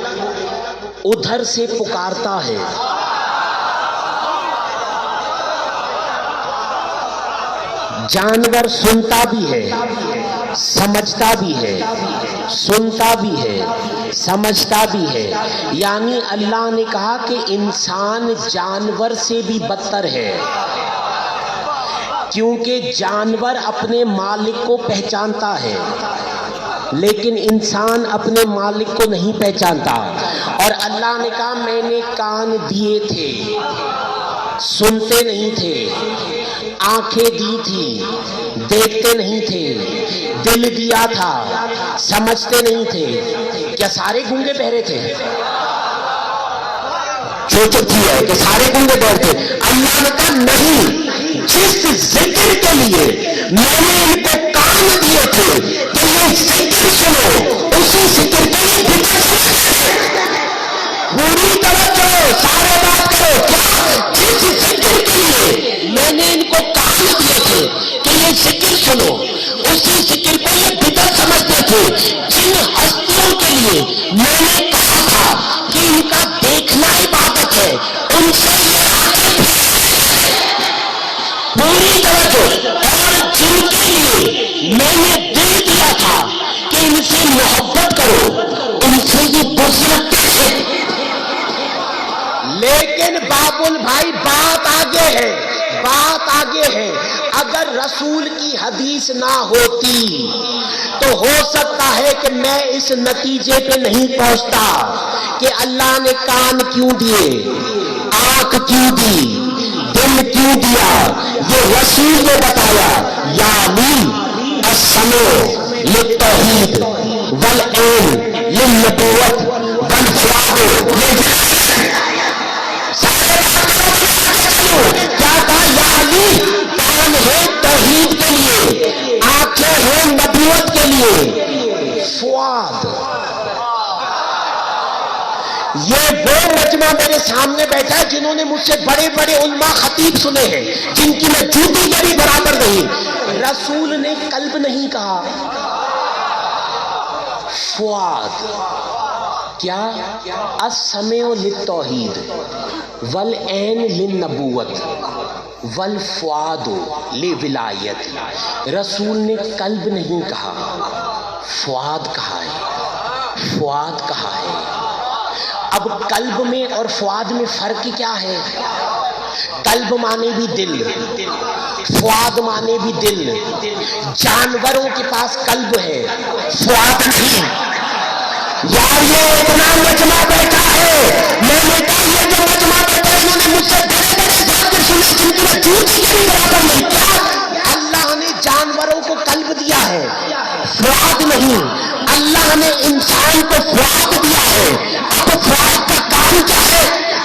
ادھر سے پکارتا ہے، جانور سنتا بھی ہے سمجھتا بھی ہے، سنتا بھی ہے سمجھتا بھی ہے۔ یعنی اللہ نے کہا کہ انسان جانور سے بھی بدتر ہے، کیونکہ جانور اپنے مالک کو پہچانتا ہے لیکن انسان اپنے مالک کو نہیں پہچانتا۔ اور اللہ نے کہا میں نے کان دیے تھے سنتے نہیں تھے، آنکھیں دی تھی دیکھتے نہیں تھے، دل دیا تھا سمجھتے نہیں تھے۔ کیا سارے گونگے بہرے تھے؟ چوچک تھی ہے کہ سارے گونگے بہرے تھے؟ اللہ نے کہا نہیں، جس ذکر کے لیے میں نے ان کو کان دیے تھے کہ یہ ذکر سنو، اسی ذکر کے لیے بدعت سمجھتے۔ پوری توجہ، سارے بات کرو، کیا جس ذکر کے لیے میں نے ان کو کان دیے تھے کہ یہ ذکر سنو، اسی ذکر کو یہ بدعت سمجھتے تھے۔ جن ہستیوں کے لیے میں نے کہا تھا کہ ان کا دیکھنا عبادت ہے، ان سے یہ آنکھیں پوری توجہ، اور جن کے لیے میں نے دل دیا تھا کہ ان سے محبت کرو، ان سے یہ بغض رکھتے تھے۔ لیکن بابل بھائی بات آگے ہے، بات آگے ہے۔ اگر رسول کی حدیث نہ ہوتی تو ہو سکتا ہے کہ میں اس نتیجے پہ نہیں پہنچتا کہ اللہ نے کان کیوں دیے، آنکھ کیوں دی، دل کیوں دیا۔ یہ رسول نے بتایا، یعنی السمع للتوحید والعین للنبوت والفؤاد کیا کہا؟ یعنی کان ہے توحید کے لیے، آنکھیں ہیں نبوت کے لیے، فؤاد۔ یہ وہ مجمع میرے سامنے بیٹھا ہے جنہوں نے مجھ سے بڑے بڑے علماء خطیب سنے ہیں، جن کی میں جوتی کے بھی برابر نہیں۔ رسول نے قلب نہیں کہا، فؤاد۔ کیا؟ السمع للتوحید والعین للنبوت والفؤاد لولایت۔ رسول نے قلب نہیں کہا، فؤاد کہا ہے، فؤاد کہا ہے۔ اب قلب میں اور فؤاد میں فرق کیا ہے؟ قلب مانے بھی دل، فؤاد مانے بھی دل۔ جانوروں کے پاس قلب ہے، فؤاد نہیں۔ یار یہ اتنا مجمع بیٹھا ہے، میں نے کہا یہ جو مجمع بیٹھا ہے انہوں نے مجھ سے بڑے بڑے ذکر سنے جن کی میں جوتی کے بھی برابر نہیں۔ کیا؟ اللہ نے جانوروں کو قلب دیا ہے، فؤاد نہیں۔ اللہ نے انسان کو فؤاد دیا ہے۔ اب فؤاد کا کام کیا ہے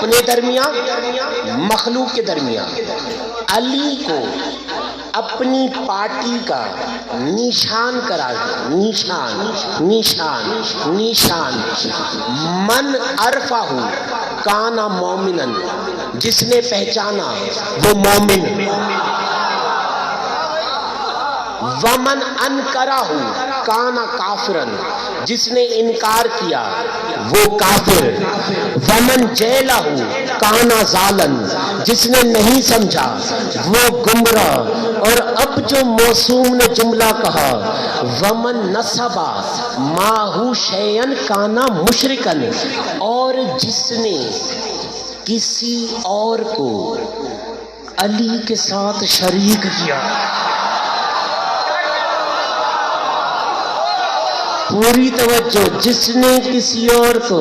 اپنے درمیان مخلوق کے درمیان علی کو اپنی پارٹی کا نشان کرا دیا، نشان نشان نشان من عرفہ کانا مومنن، جس نے پہچانا وہ مومن، ومن انکرہ کانا کافرن، جس نے انکار کیا وہ کافر، ومن جہلہ کانا ضالن، جس نے نہیں سمجھا وہ گمراہ۔ اور اب جو موصوم نے جملہ کہا ومن نصبہ ماہو شیئن کانا مشرکن، اور جس نے کسی اور کو علی کے ساتھ شریک کیا۔ پوری توجہ، جس نے کسی اور کو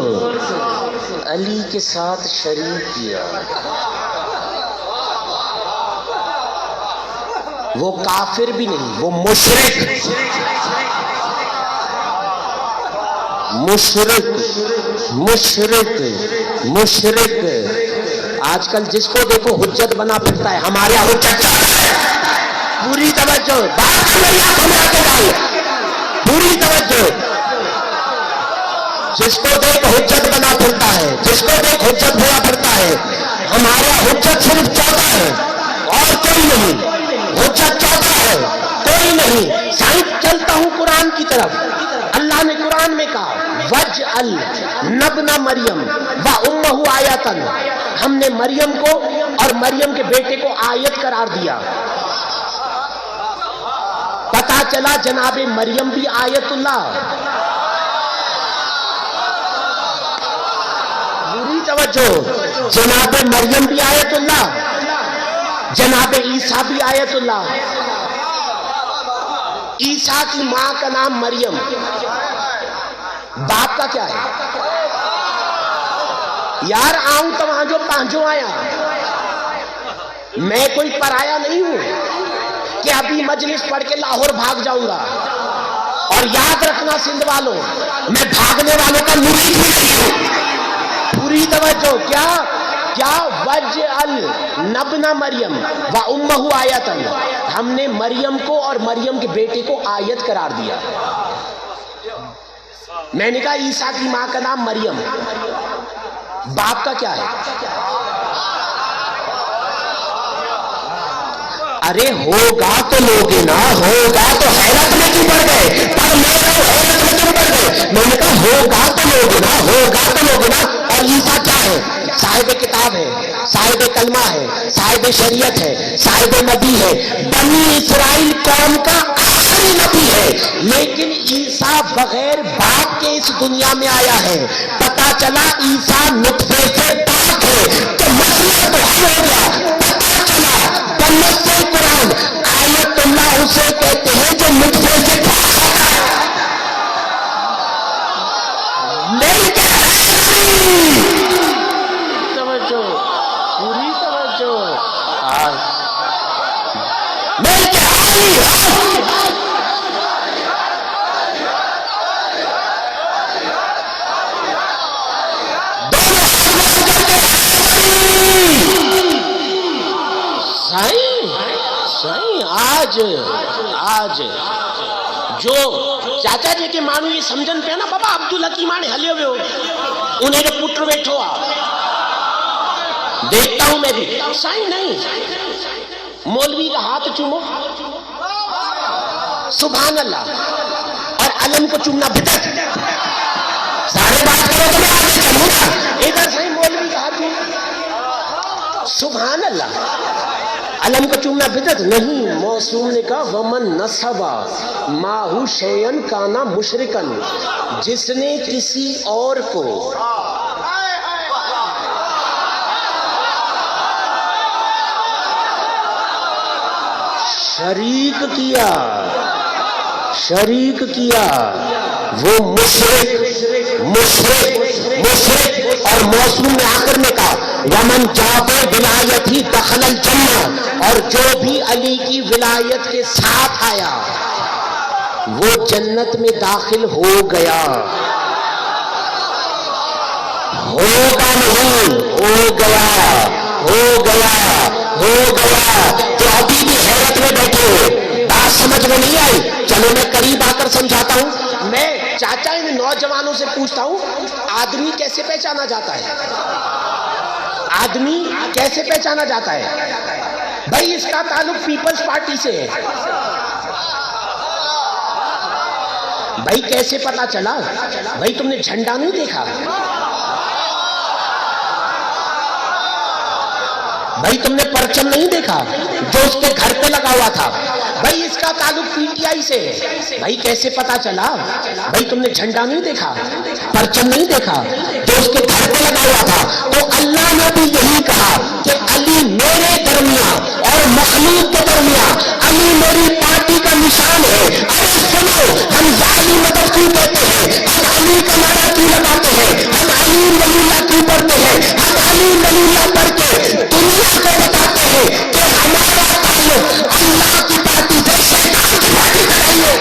علی کے ساتھ شریک کیا وہ کافر بھی نہیں، وہ مشرک، مشرک مشرک مشرک۔ آج کل جس کو دیکھو حجت بنا پھرتا ہے، ہمارے یہاں حجت چاہتا ہے۔ پوری توجہ، بات میری آنکھوں میں آ کے ڈال، پوری توجہ۔ جس کو دیکھ حجت بنا پھرتا ہے، جس کو دیکھ حجت بنا پھرتا ہے۔ ہمارا حجت صرف چاہتا ہے اور کوئی نہیں، حجت چاہتا ہے کوئی نہیں۔ سائنس چلتا ہوں قرآن کی طرف، اللہ نے قرآن میں کہا وجعل نبن مریم و امہ آیتن، ہم نے مریم کو اور مریم کے بیٹے کو آیت قرار دیا۔ پتا چلا جناب مریم بھی آیت اللہ۔ پوری توجہ، جناب مریم بھی آیت اللہ، جناب عیسیٰ بھی آیت اللہ۔ عیسیٰ کی ماں کا نام مریم، باپ کا کیا ہے؟ یار آؤں تو وہاں جو پانچوں آیا، میں کوئی پرایا نہیں ہوں کہ ابھی مجلس پڑھ کے لاہور بھاگ جاؤں گا۔ اور یاد رکھنا سندھ والوں، میں بھاگنے والوں کا مرید بھی نہیں ہوں۔ پوری توجہ، کیا وجعل نبن مریم و امہ آیتن، ہم نے مریم کو اور مریم کے بیٹے کو آیت قرار دیا۔ میں نے کہا عیسیٰ کی ماں کا نام مریم، باپ کا کیا ہے؟ ارے ہوگا تو لوگے نا، ہوگا تو حیرت میں کیوں پڑ گئے؟ پر میں حیرت میں کیوں پڑ گئے؟ میں نے کہا ہوگا تو لوگے نا، ہوگا تو لوگے نا۔ اور عیسیٰ کیا ہے؟ صاحب کتاب ہے، صاحب کلمہ ہے، صاحب شریعت ہے، صاحب نبی ہے، بنی اسرائیل قوم کا آخری نبی ہے۔ لیکن عیسیٰ بغیر باپ کے اس دنیا میں آیا ہے۔ پتا چلا عیسیٰ نطفے سے پاک ہے تو مسئلہ تو حل ہو گیا۔ پتا چلا بنت سے قرآن آیت اللہ اسے کہتے ہیں جو نطفے سے پاک ہوتا ہے۔ نہیں توجہ، پوری توجہ، میں کیا آج جو چاچا جی کے مانو یہ سمجھن پہ نا بابا عبدل حکیم نے ہلے ہوئے ہو، انہیں جو پٹر بیٹھو آ دیکھتا ہوں میں بھی سائیں نہیں، مولوی کا ہاتھ چومو سبحان اللہ، اور علم کو چومنا بدعت۔ سارے بات کرو تو میں آگے چلوں گا، ادھر سائیں مولوی کا ہاتھ چومو سبحان اللہ، علم کو چومنا بدعت نہیں۔ موصوم نے کہا ومن نصبہ ماہو شیئن کانا مشرکن، جس نے کسی اور کو شریک کیا وہ مشرک اور موصوم نے آخر میں کہا ومن جاب ولایت ہی دخل الجنہ، اور جو بھی علی کی ولایت کے ساتھ آیا وہ جنت میں داخل ہو گیا۔ ہوگا نہیں، ہو گیا، ہو گیا، ہو گیا۔ تو ابھی بھی حیرت میں بیٹھے ہو، بات سمجھ میں نہیں آئی؟ چلو میں قریب آ کر سمجھاتا ہوں۔ میں چاچا ان نوجوانوں سے پوچھتا ہوں، آدمی کیسے پہچانا جاتا ہے؟ آدمی کیسے پہچانا جاتا ہے؟ بھائی اس کا تعلق پیپلز پارٹی سے ہے۔ بھائی کیسے پتا چلا؟ بھائی تم نے جھنڈا نہیں دیکھا؟ بھائی تم نے پرچم نہیں دیکھا جو اس کے گھر پہ لگا ہوا تھا؟ بھائی اس کا تعلق پی ٹی آئی سے ہے۔ بھائی کیسے پتا چلا؟ بھائی تم نے جھنڈا نہیں دیکھا، پرچم نہیں دیکھا جو اس کے گھر پہ لگا ہوا تھا؟ تو اللہ نے بھی یہی کہا کہ علی میرے درمیان اور مخلوق کے درمیان، علی میری پارٹی کا نشان ہے۔ ارے سنو، ہم ظاہری مدد کیوں کہتے ہیں؟ ہم علی کا نعرہ کیوں لگاتے ہیں؟ ہم علی ولی اللہ کیوں پڑھتے ہیں؟ ہم علی ولی اللہ پڑھ کے دنیا کو بتاتے ہیں کہ ہمارا تعلق اللہ کی پارٹی سے شیطان کی پارٹی کا نہیں ہے۔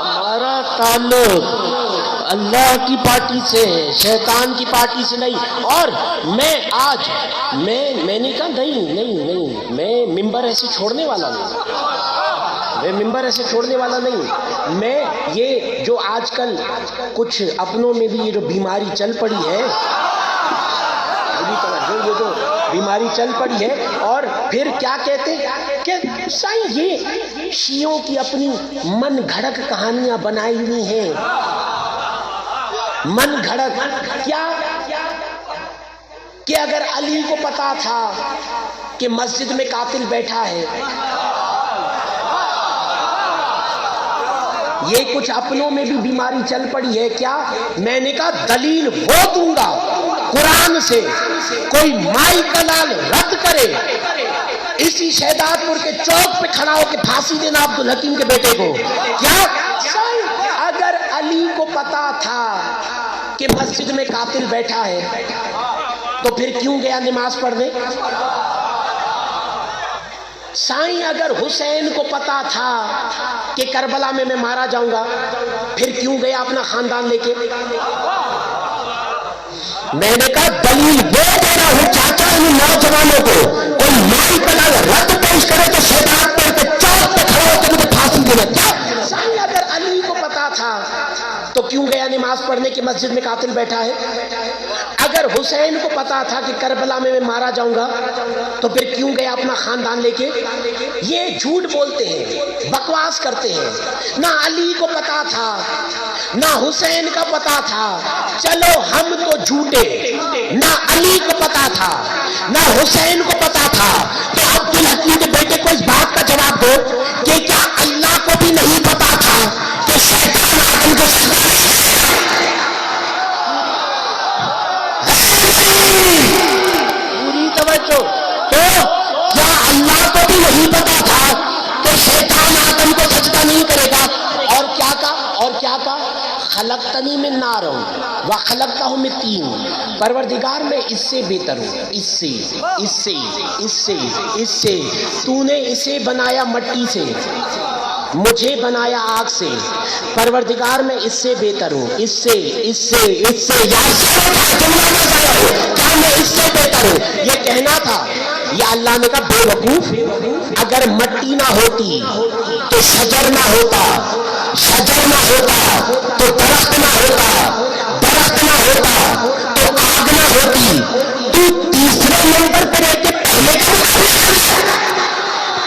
ہمارا تعلق اللہ کی پارٹی سے ہے، شیطان کی پارٹی سے نہیں۔ اور میں آج میں نے کہا نہیں، میں ممبر ایسے چھوڑنے والا نہیں، میں ممبر ایسے چھوڑنے والا نہیں۔ میں یہ جو آج کل کچھ اپنوں میں بھی یہ جو بیماری چل پڑی ہے، یہ جو بیماری چل پڑی ہے، اور پھر کیا کہتے کہ سائیں یہ شیعوں کی اپنی من گھڑک کہانیاں بنائی ہوئی ہیں۔ من گھڑک کیا کہ اگر علی کو پتا تھا کہ مسجد میں قاتل بیٹھا ہے، یہ کچھ اپنوں میں بھی بیماری چل پڑی ہے کیا؟ میں نے کہا دلیل وہ دوں گا قرآن سے، کوئی مائی کا لال رد کرے اسی شہداد پور کے چوک پہ کھڑا ہو کے پھانسی دینا عبدالحکیم کے بیٹے کو۔ کیا اگر علی کو پتا تھا کہ مسجد میں قاتل بیٹھا ہے تو پھر کیوں گیا نماز پڑھنے؟ سائیں اگر حسین کو پتا تھا کہ کربلا میں مارا جاؤں گا پھر کیوں گیا اپنا خاندان لے کے؟ میں نے کہا دلیل وہ دے رہا ہوں چاچا ان نوجوانوں کو، کوئی مائی کلال رد پیش کرے تو شہداد پر کے چوک پہ کھڑا ہو کے مجھے پھانسی دینا۔ کیا سائیں اگر علی کو پتا تھا تو کیوں گیا نماز پڑھنے کی مسجد میں قاتل بیٹھا ہے؟ اگر حسین کو پتا تھا کہ کربلا میں مارا جاؤں گا تو پھر کیوں گیا اپنا خاندان لے کے؟ یہ جھوٹ بولتے ہیں، بکواس کرتے ہیں۔ نہ علی کو پتا تھا نہ حسین کا پتا تھا، چلو ہم تو جھوٹے۔ نہ علی کو پتا تھا نہ حسین کو پتا تھا، تو عبدالحکیم کے بیٹے کو اس بات کا جواب دو کہ کیا اللہ کو بھی نہیں پتا تھا کہ شیطان آدم کو سجدہ نہیں کرے گا؟ پوری توجہ۔ تو کیا اللہ کو بھی نہیں پتا تھا کہ شیطان آدم کو سجدہ نہیں کرے گا؟ اور کیا کہا خلقتنی من نار وخلقتہ من طین، پروردگار میں اس سے بہتر ہوں، اس سے تو نے اسے بنایا مٹی سے، مجھے بنایا آگ سے، پروردگار میں اس سے بہتر ہوں، اس سے کیا میں اس سے بہتر ہوں؟ یہ کہنا تھا۔ یا اللہ نے کہا بے وقوف، اگر مٹی نہ ہوتی تو شجر نہ ہوتا، شجر نہ ہوتا تو درخت نہ ہوتا، درخت نہ ہوتا تو آگ نہ ہوتی۔ تو تیسرے نمبر پر رہ کے پہلے کا مقابلہ کر رہا ہے،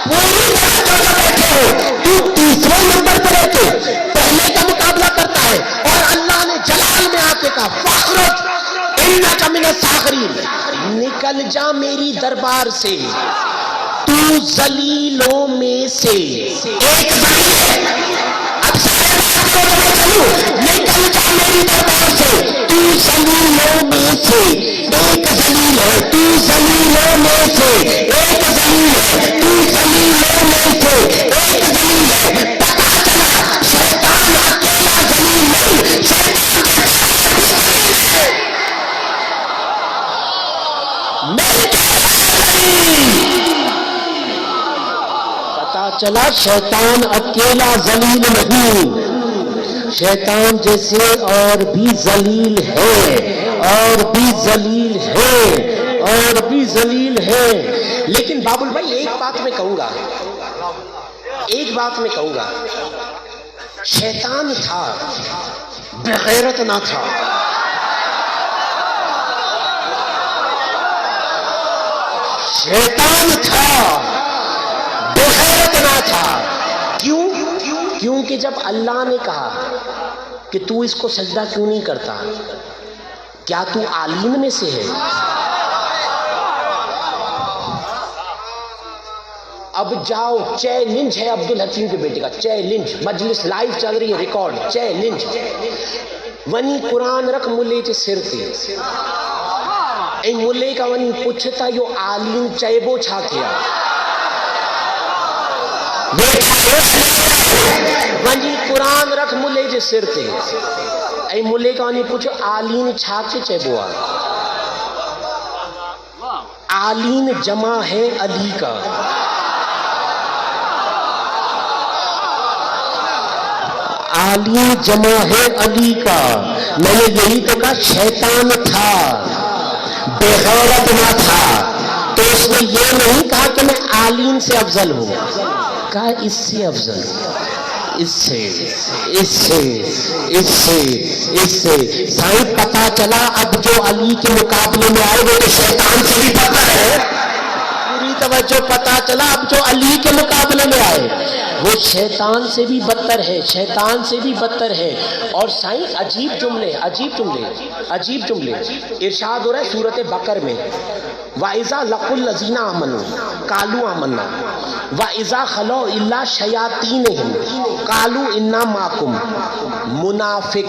پوری طرح بیٹھے ہو، تو تیسرے نمبر پر رہ کے پہلے کا مقابلہ کرتا ہے۔ اور اللہ نے جلال میں آ کے کہا فاخرج انک من الصاغرین، نکل جا میری دربار سے، تو ذلیلوں میں سے ایک ذلیل ہے۔ اب سارے بات کو میں چلوں، نکل جا میری دربار سے، تو ذلیلوں میں سے ایک ذلیل ہے، تو ذلیلوں میں سے ایک ذلیل ہے، تو ذلیلوں میں سے ایک ذلیل ہے۔ پتا چلا شیطان اکیلا ذلیل نہیں، شیطان کے ساتھ بھی ذلیل ہے۔ پتا چلا شیطان اکیلا ذلیل نہیں، شیطان جیسے اور بھی ذلیل ہے، اور بھی ذلیل ہے، اور بھی ذلیل ہے۔ لیکن بابل بھائی ایک بات میں کہوں گا، ایک بات میں کہوں گا، شیطان تھا، بغیرت نہ تھا۔ شیطان تھا، بغیرت نہ تھا۔ کیوں؟ کیونکہ جب اللہ نے کہا کہ تو اس کو سجدہ کیوں نہیں کرتا، کیا تو عالین میں سے ہے؟ اب جاؤ، چیلنج ہے عبدالحکیم کے بیٹے کا، چیلنج، مجلس لائیو چل رہی ہے، ریکارڈ، چیلنج ونی قرآن رکھ ملے چے سر تے، اے ملے کا ونی پوچھتا یو عالین چیبو چھا تھیا، ونی قرآن رکھ ملے چے سر تے، اے ملے کا ونی پوچھو عالین چھا کے چیبو آ۔ عالین جمع ہے علی کا، عالین جمع ہے علی کا۔ میں نے یہی تو کہا شیطان تھا، بغیرت نہ تھا، تو اس نے یہ نہیں کہا کہ میں عالین سے افضل ہوں، کہا اس سے افضل، اس سے، اس سے، اس سے، اس سے۔ سائیں پتا چلا اب جو علی کے مقابلے میں آئے وہ تو شیطان سے بھی بدتر ہے، پوری توجہ، پتا چلا اب جو علی کے مقابلے میں آئے وہ شیطان سے بھی بدتر ہے، شیطان سے بھی بدتر ہے۔ اور سائیں عجیب جملے، عجیب جملے، عجیب جملے ارشاد ہو رہا ہے سورۃ بقر میں، وَإِذَا لَقُوا الَّذِينَ آمَنُوا قَالُوا آمَنَّا وَإِذَا خَلَوْا إِلَّا شَيَاطِينِهِمْ قَالُوا إِنَّا مَعَكُمْ۔ منافق،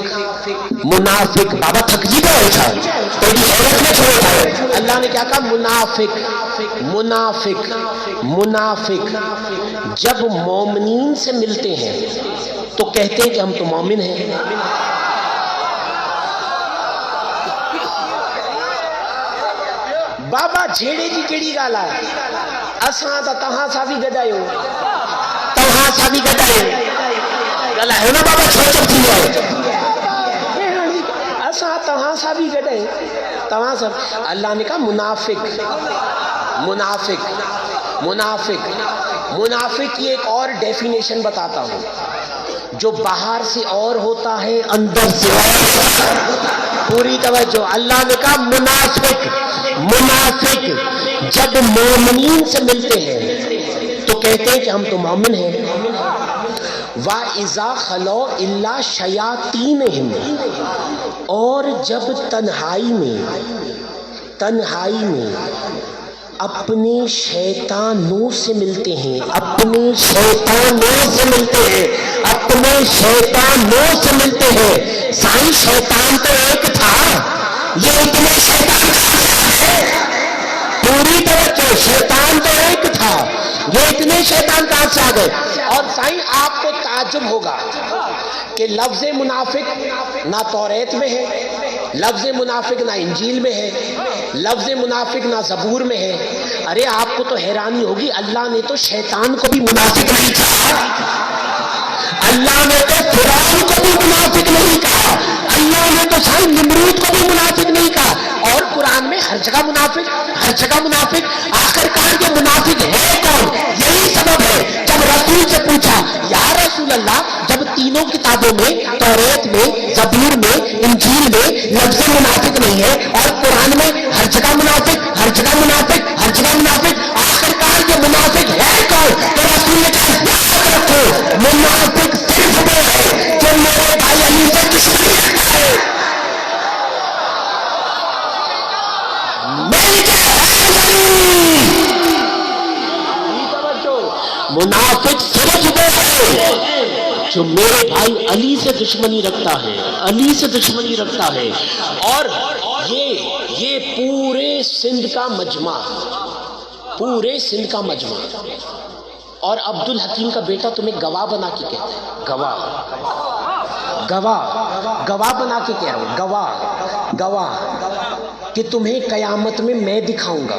منافق، بابا تھک جی گئے تھا تیری حیرت میں چھوڑا تھا، اللہ نے کیا کہا؟ منافق، منافق، منافق جب مومنین سے ملتے ہیں تو کہتے ہیں کہ ہم تو مومن ہیں، بابا جھیڑے جی کیڑی گال ہے، اساں تا تہاں سا بھی گڈایو، تہاں سا بھی گڈایو گل ہے نا بابا، چھوچ تھی ہے، اساں تہاں سا بھی گڈائے، تہاں سا۔ اللہ نے کہا منافق، منافق، منافق، منافق کی ایک اور ڈیفینیشن بتاتا ہوں، جو باہر سے اور ہوتا ہے اندر سے اور۔ پوری توجہ، اللہ نے کہا منافق، منافق جب مومنین سے ملتے ہیں تو کہتے ہیں کہ ہم تو مومن ہیں۔ وَإِذَا خَلَوْا إِلَّا شَيَاطِينِهِمْ، اور جب تنہائی میں، تنہائی میں اپنے شیطانوں سے ملتے ہیں، اپنے شیطانوں سے ملتے ہیں، اپنے شیطانوں سے ملتے ہیں۔ سائیں شیطان تو ایک تھا، یہ اتنے شیطان کہاں سے آئے؟ پوری توجہ، شیطان تو ایک تھا، یہ اتنے شیطان کہاں سے آ گئے؟ اور سائیں آپ کو تعجب ہوگا کہ لفظ منافق نہ توریت میں ہے، لفظ منافق نہ انجیل میں ہے، لفظ منافق نہ زبور میں ہے۔ ارے آپ کو تو حیرانی ہوگی، اللہ نے تو شیطان کو بھی منافق نہیں کہا، اللہ نے تو فرعون کو بھی منافق نہیں کہا، اللہ نے تو سائیں نمرود کو بھی منافق نہیں کہا، اور قرآن میں ہر جگہ منافق، ہر جگہ منافق۔ آخر کار یہ منافق ہے کون؟ یہی سبب ہے جب رسول سے پوچھا یا رسول اللہ، جب تینوں کتابوں میں، توریت میں، زبور میں، انجیل میں لفظ منافق نہیں ہے اور قرآن میں ہر جگہ منافق، ہر جگہ منافق، ہر جگہ منافق، آخر کار یہ منافق ہے کون؟ تو رسول نے کہا یاد رکھو، منافق صرف وہ ہے جو میرے بھائی علی سے دشمنی رکھتا ہے، منافق صرف وہ ہے جو میرے بھائی علی سے دشمنی رکھتا ہے، علی سے دشمنی رکھتا ہے۔ اور یہ پورے سندھ کا مجمع، پورے سندھ کا مجمع، اور عبدالحکیم کا بیٹا تمہیں گواہ بنا کے کہتا ہے، گواہ، گواہ، گواہ بنا کے کہہ رہا ہوں، گواہ، گواہ کہ تمہیں قیامت میں میں دکھاؤں گا،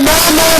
9